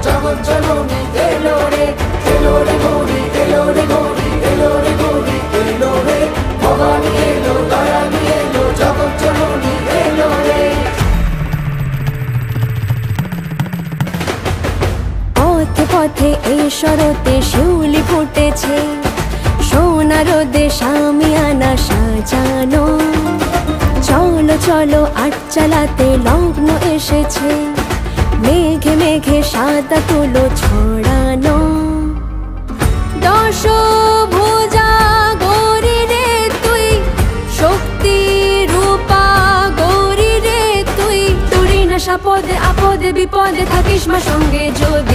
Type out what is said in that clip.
জগৎ জননী এলো রে, এলো রে গৌরী, এলো রে গৌরী, এলো রে গৌরী, এলো রে ভবানী এলো, দয়ানী এলো, জগৎ জননী এলো রে। পথে পথে এই শরতে শিউলি ফুটেছে, সোনা রোদে শামিয়ানা সাজানো। চলো চলো আট চালাতে লগ্ন এসেছে, মেঘে মেঘে সাদা তুলো ছড়ানো। দশভুজা গৌরী রে তুই, শক্তি রূপা গৌরী রে তুই। তুরি না সাপদে আপদে বিপদে থাকিস মা সঙ্গে যদি